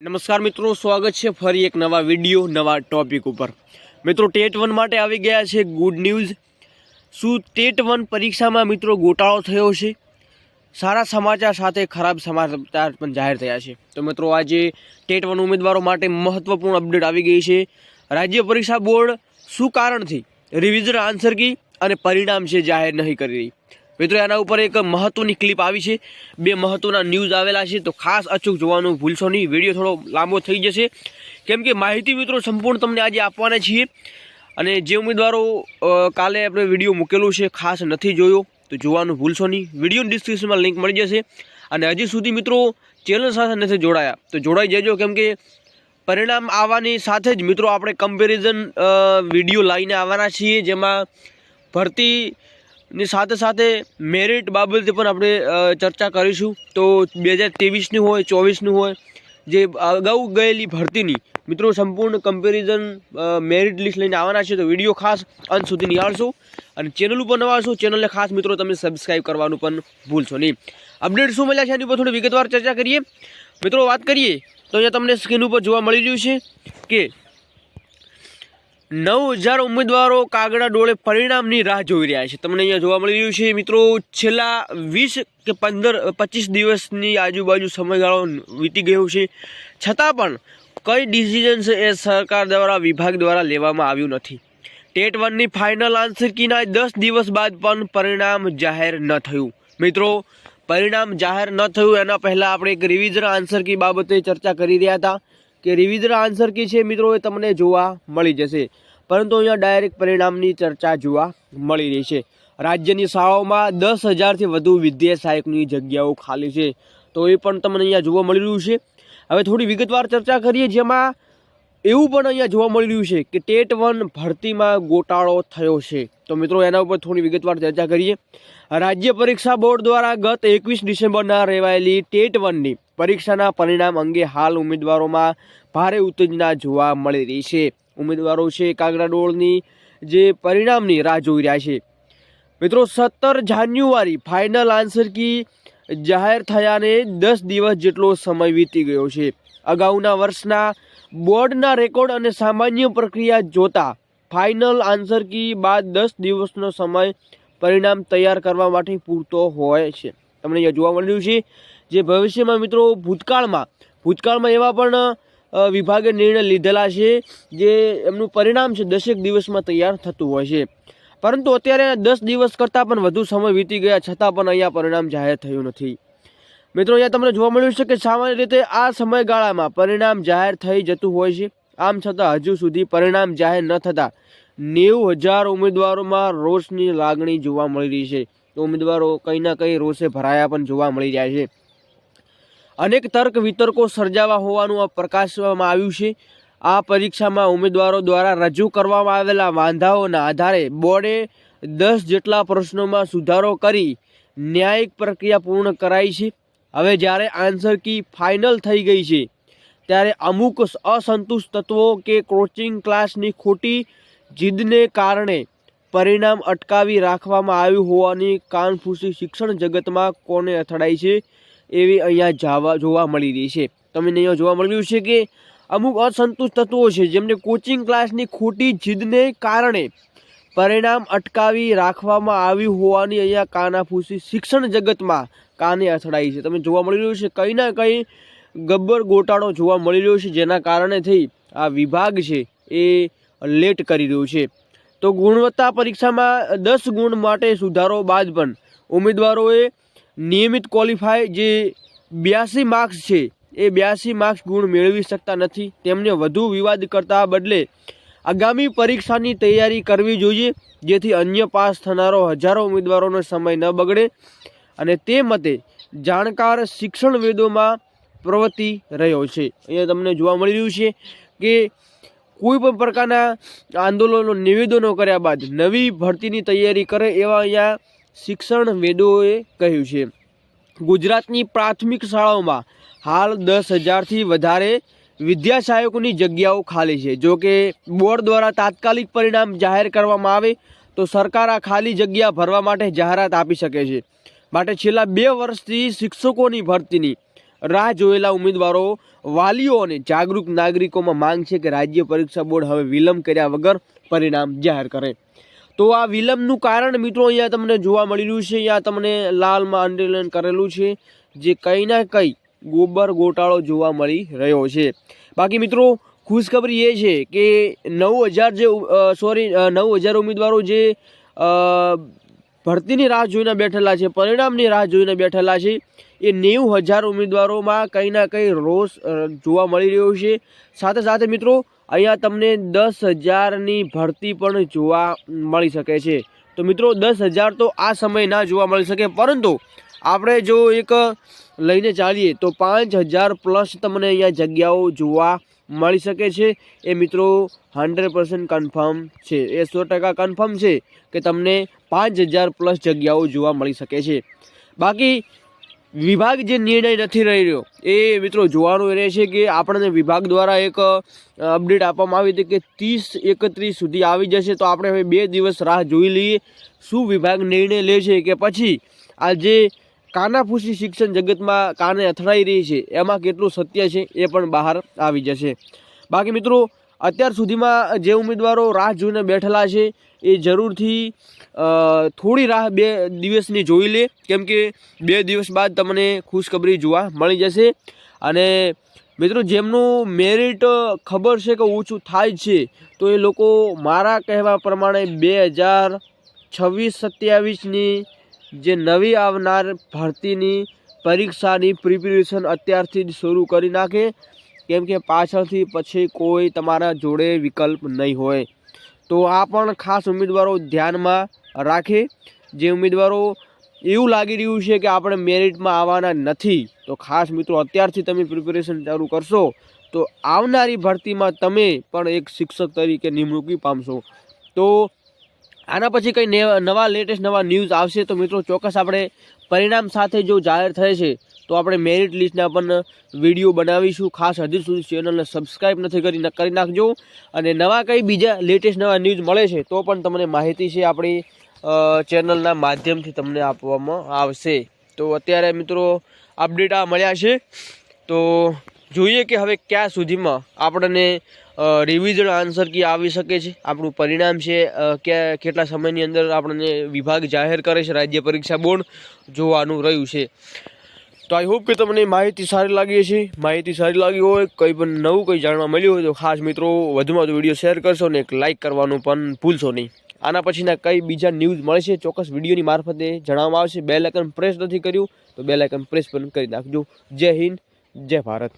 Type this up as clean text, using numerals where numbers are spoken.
નમસ્કાર મિત્રો, સ્વાગત છે ફરી એક નવા વિડીયો નવા ટોપિક ઉપર। મિત્રો ટેટ 1 માટે આવી ગયા છે ગુડ ન્યૂઝ। શું ટેટ 1 પરીક્ષામાં મિત્રો ગોટાળો થયો છે? સારા સમાચાર સાથે ખરાબ સમાચાર પણ જાહેર થયા છે। તો મિત્રો આજે ટેટ 1 ઉમેદવારો માટે મહત્વપૂર્ણ અપડેટ આવી ગઈ છે। રાજ્ય પરીક્ષા બોર્ડ શું કારણથી રિવિઝન આન્સર કી અને પરિણામ છે જાહેર નહીં કરી રહી। મિત્રો એના ઉપર એક મહત્વની ક્લિપ આવી છે, બે મહત્વના ન્યૂઝ આવેલા છે, તો ખાસ અચૂક જોવાનું ભૂલશો નહીં। વિડીયો થોડો લાંબો થઈ જશે કેમ કે માહિતી મિત્રો સંપૂર્ણ તમને આજે આપવાના છીએ। અને જે ઉમેદવારો કાલે આપણે વિડીયો મૂકેલું છે ખાસ નથી જોયો તો જોવાનું ભૂલશો નહીં। વિડીયોની ડિસ્ક્રિપ્શનમાં લિંક મળી જશે। અને હજી સુધી મિત્રો ચેનલ સાથે નથી જોડાયા તો જોડાઈ જજો કેમ કે પરિણામ આવવાની સાથે જ મિત્રો આપણે કમ્પેરિઝન વિડીયો લઈને આવવાના છીએ, જેમાં ભરતીની સાથે સાથે મેરિટ બાબતે પણ આપણે ચર્ચા કરીશું। તો 2023ની હોય, 24ની હોય, જે અગાઉ ગયેલી ભરતીની મિત્રો સંપૂર્ણ કમ્પેરિઝન મેરિટ લિસ્ટ લઈને આવવાના છે। તો વિડીયો ખાસ અંત સુધી નિહાળશો અને ચેનલ ઉપર નવા છો ચેનલને ખાસ મિત્રો તમે સબસ્ક્રાઈબ કરવાનું પણ ભૂલશો નહીં। અપડેટ શું મળ્યા છે એની ઉપર થોડી વિગતવાર ચર્ચા કરીએ। મિત્રો વાત કરીએ તો અહીંયા તમને સ્ક્રીન ઉપર જોવા મળી રહ્યું છે કે 9000 ઉમેદવારો કાગડા ડોળે પરિણામની રાહ જોઈ રહ્યા છે। તમને અહીંયા જોવા મળી રહ્યું છે મિત્રો છેલ્લા 20 કે 25 દિવસની આજુબાજુ સમયગાળો વીતી ગયો છે, છતાં પણ કઈ ડિસિઝન છે એ સરકાર દ્વારા વિભાગ દ્વારા લેવામાં આવ્યું નથી। ટેટ 1ની ફાઇનલ આન્સર કીના 10 દિવસ બાદ પણ પરિણામ જાહેર ન થયું। મિત્રો પરિણામ જાહેર ન થયું એના પહેલાં આપણે એક રિવિઝન આન્સર કી બાબતે ચર્ચા કરી રહ્યા હતા કે રિવિઝન આન્સર કી છે મિત્રો એ તમને જોવા મળી જશે, પરંતુ અહીંયા ડાયરેક્ટ પરિણામની ચર્ચા જોવા મળી રહી છે। રાજ્યની શાળાઓમાં 10,000થી વધુ વિદ્યા સહાયકની જગ્યાઓ ખાલી છે, તો એ પણ તમને અહીંયા જોવા મળી રહ્યું છે। હવે થોડી વિગતવાર ચર્ચા કરીએ, જેમાં એવું પણ અહીંયા જોવા મળી રહ્યું છે કે ટેટ 1 ભરતીમાં ગોટાળો થયો છે। તો મિત્રો એના ઉપર થોડી વિગતવાર ચર્ચા કરીએ। રાજ્ય પરીક્ષા બોર્ડ દ્વારા ગત 21 ડિસેમ્બરના લેવાયેલી ટેટ 1ની પરીક્ષાના પરિણામ અંગે હાલ ઉમેદવારોમાં ભારે ઉત્તેજના જોવા મળી રહી છે। ઉમેદવારો છે કાગડા ડોળની જે પરિણામની રાહ જોઈ રહ્યા છે। મિત્રો 17 જાન્યુઆરી ફાઇનલ આન્સર કી જાહેર થયાને 10 દિવસ જેટલો સમય વીતી ગયો છે। અગાઉના વર્ષના બોર્ડના રેકોર્ડ અને સામાન્ય પ્રક્રિયા જોતા ફાઇનલ આન્સર કી બાદ 10 દિવસનો સમય પરિણામ તૈયાર કરવા માટે પૂરતો હોય છે। તમને અહીંયા જોવા મળ્યું છે જે ભવિષ્યમાં મિત્રો ભૂતકાળમાં એવા પણ વિભાગે નિર્ણય લીધેલા છે જે એમનું પરિણામ છે 10 દિવસમાં તૈયાર થતું હોય છે, પરંતુ અત્યારે 10 દિવસ કરતાં પણ વધુ સમય વીતી ગયા છતાં પણ અહીંયા પરિણામ જાહેર થયું નથી। મિત્રો અહીંયા તમને જોવા મળ્યું છે કે સામાન્ય રીતે આ સમયગાળામાં પરિણામ જાહેર થઈ જતું હોય છે, આમ છતાં હજુ સુધી પરિણામ જાહેર ન થતાં 90,000 ઉમેદવારોમાં રોષની લાગણી જોવા મળી રહી છે। તો ઉમેદવારો કંઈ ના કંઈ રોષે ભરાયા પણ જોવા મળી રહ્યા છે। અનેક તર્ક વિતર્કો સર્જાવા હોવાનું પ્રકાશવામાં આવ્યું છે। આ પરીક્ષામાં ઉમેદવારો દ્વારા રજૂ કરવામાં આવેલા વાંધાઓના આધારે બોર્ડે 10 જેટલા પ્રશ્નોમાં સુધારો કરી ન્યાયિક પ્રક્રિયા પૂર્ણ કરાઈ છે। હવે જ્યારે આન્સર કી ફાઇનલ થઈ ગઈ છે ત્યારે અમુક અસંતુષ્ટ તત્વો કે કોચિંગ ક્લાસની ખોટી જીદને કારણે પરિણામ અટકાવી રાખવામાં આવ્યું હોવાની કાનફૂસી શિક્ષણ જગતમાં કોને અથડાઈ છે એવી અહીંયા જોવા મળી રહી છે। તમને અહીંયા જોવા મળ્યું છે કે અમુક અસંતુષ્ટ તત્વો છે જેમને કોચિંગ ક્લાસની ખોટી જીદને કારણે પરિણામ અટકાવી રાખવામાં આવ્યું હોવાની અહીંયા કાનાફૂસી શિક્ષણ જગતમાં કાને અથડાઈ છે। તમે જોવા મળી રહ્યું છે કંઈ ના કંઈ ગબ્બર ગોટાળો જોવા મળી રહ્યો છે, જેના કારણે થઈ આ વિભાગ છે એ લેટ કરી રહ્યું છે। તો ગુણવત્તા પરીક્ષામાં 10 ગુણ માટે સુધારો બાદ પણ ઉમેદવારોએ નિયમિત ક્વોલિફાય જે 82 માર્ક્સ છે એ 82 માર્ક્સ ગુણ મેળવી શકતા નથી। તેમને વધુ વિવાદ કરતા બદલે આગામી પરીક્ષાની તૈયારી કરવી જોઈએ, જેથી અન્ય પાસ થનારો હજારો ઉમેદવારોનો સમય ન બગડે અને તે મતે જાણકાર શિક્ષણવેદોમાં પ્રવૃત્તિ રહ્યો છે। અહીંયા તમને જોવા મળી રહ્યું છે કે કોઈ પણ પ્રકારના આંદોલનો નિવેદનો કર્યા બાદ નવી ભરતીની તૈયારી કરે એવા અહીંયા શિક્ષણવેદોએ કહ્યું છે। ગુજરાતની પ્રાથમિક શાળાઓમાં હાલ 10,000થી વધારે વિદ્યા સહાયકોની જગ્યાઓ ખાલી છે। જો કે બોર્ડ દ્વારા તાત્કાલિક પરિણામ જાહેર કરવામાં આવે તો સરકાર આ ખાલી જગ્યા ભરવા માટે જાહેરાત આપી શકે છે। માટે છેલ્લા 2 વર્ષથી શિક્ષકોની ભરતીની રાહ જોયેલા ઉમેદવારો, વાલીઓ અને જાગૃત નાગરિકોમાં માંગ છે કે રાજ્ય પરીક્ષા બોર્ડ હવે વિલંબ કર્યા વગર પરિણામ જાહેર કરે. તો આ વિલંબનું કારણ મિત્રો અહીંયા તમને જોવા મળી રહ્યું છે. અહીંયા તમને લાલમાં અંડરલાઇન કરેલું છે, જે કંઈ ના કંઈ ગોબર ગોટાળો જોવા મળી રહ્યો છે. બાકી મિત્રો ખુશખબરી એ છે કે 9,000 ઉમેદવારો જે ભરતીની રાહ જોઈને બેઠેલા છે, પરિણામની રાહ જોઈને બેઠેલા છે, એ 90,000 ઉમેદવારોમાં કંઈ ના કંઈ રોષ જોવા મળી રહ્યો છે. સાથે સાથે મિત્રો અહીંયા તમને 10,000ની ભરતી પણ જોવા મળી શકે છે. તો મિત્રો 10,000 તો આ સમય ના જોવા મળી શકે, પરંતુ આપણે જો એક લઈને ચાલીએ તો 5,000 પ્લસ તમને અહીંયા જગ્યાઓ જોવા મળી શકે છે. એ મિત્રો 100% કન્ફર્મ છે, એ 100% કન્ફર્મ છે કે તમને 5,000 પ્લસ જગ્યાઓ જોવા મળી શકે છે. બાકી વિભાગ જે નિર્ણય નથી રહી રહ્યો એ મિત્રો જોવાનું રહે છે કે આપણને વિભાગ દ્વારા એક અપડેટ આપવામાં આવી હતી કે 30-31 સુધી આવી જશે. તો આપણે હવે 2 દિવસ રાહ જોઈ લઈએ શું વિભાગ નિર્ણય લે છે, કે પછી આ જે કાનાફૂસી શિક્ષણ જગતમાં કાને અથડાઈ રહી છે એમાં કેટલું સત્ય છે એ પણ બહાર આવી જશે. બાકી મિત્રો અત્યાર સુધીમાં જે ઉમેદવારો રાહ જોઈને બેઠેલા છે એ જરૂરથી થોડી રાહ 2 દિવસની જોઈ લે, કેમ કે 2 દિવસ બાદ તમને ખુશખબરી જોવા મળી જશે. અને મિત્રો જેમનું મેરિટ ખબર છે કે ઓછું થાય છે, તો એ લોકો મારા કહેવા પ્રમાણે 2026-27ની જે નવી આવનાર ભરતીની પરીક્ષાની પ્રિપેરેશન અત્યારથી જ શરૂ કરી નાખે, કેમ કે પાછળથી પછી કોઈ તમારા જોડે વિકલ્પ નહીં હોય. તો આ પણ ખાસ ઉમેદવારો ધ્યાનમાં રાખે. જે ઉમેદવારો એવું લાગી રહ્યું છે કે આપણે મેરિટમાં આવવાના નથી, તો ખાસ મિત્રો અત્યારથી તમે પ્રિપેરેશન ચાલુ કરશો તો આવનારી ભરતીમાં તમે પણ એક શિક્ષક તરીકે નિમણૂકી પામશો. તો આના પછી કંઈ નવા લેટેસ્ટ ન્યૂઝ આવશે તો મિત્રો ચોક્કસ આપણે પરિણામ સાથે જો જાહેર થાય છે તો આપણે મેરિટ લિસ્ટના પણ વિડીયો બનાવીશું. ખાસ હજી સુધી ચેનલને સબસ્ક્રાઈબ નથી કરી નાખજો. અને નવા કંઈ બીજા લેટેસ્ટ ન્યૂઝ મળે છે તો પણ તમને માહિતી છે આપણી ચેનલના માધ્યમથી તમને આપવામાં આવશે. તો અત્યારે મિત્રો અપડેટ આ મળ્યા છે, તો જોઈએ કે હવે ક્યાં સુધીમાં આપણને રિવિઝન આન્સર કી આવી શકે છે, આપણું પરિણામ છે કેટલા સમયની અંદર આપણને વિભાગ જાહેર કરે છે રાજ્ય પરીક્ષા બોર્ડ, જોવાનું રહ્યું છે. તો આઈ હોપ કે તમને માહિતી સારી લાગી છે. માહિતી સારી લાગી હોય, કંઈ પણ નવું કંઈ જાણવા મળ્યું હોય તો ખાસ મિત્રો વધુમાં વધુ વિડીયો શેર કરશો ને એક લાઇક કરવાનું પણ ભૂલશો નહીં. આના પછીના કઈ બીજા ન્યૂઝ મળશે ચોક્કસ વિડીયોની મારફતે જણાવવામાં આવશે. બેલ આઇકન પ્રેસ નથી કર્યું તો બેલ આઇકન પ્રેસ પણ કરી નાખજો. જય હિન્દ, જય ભારત.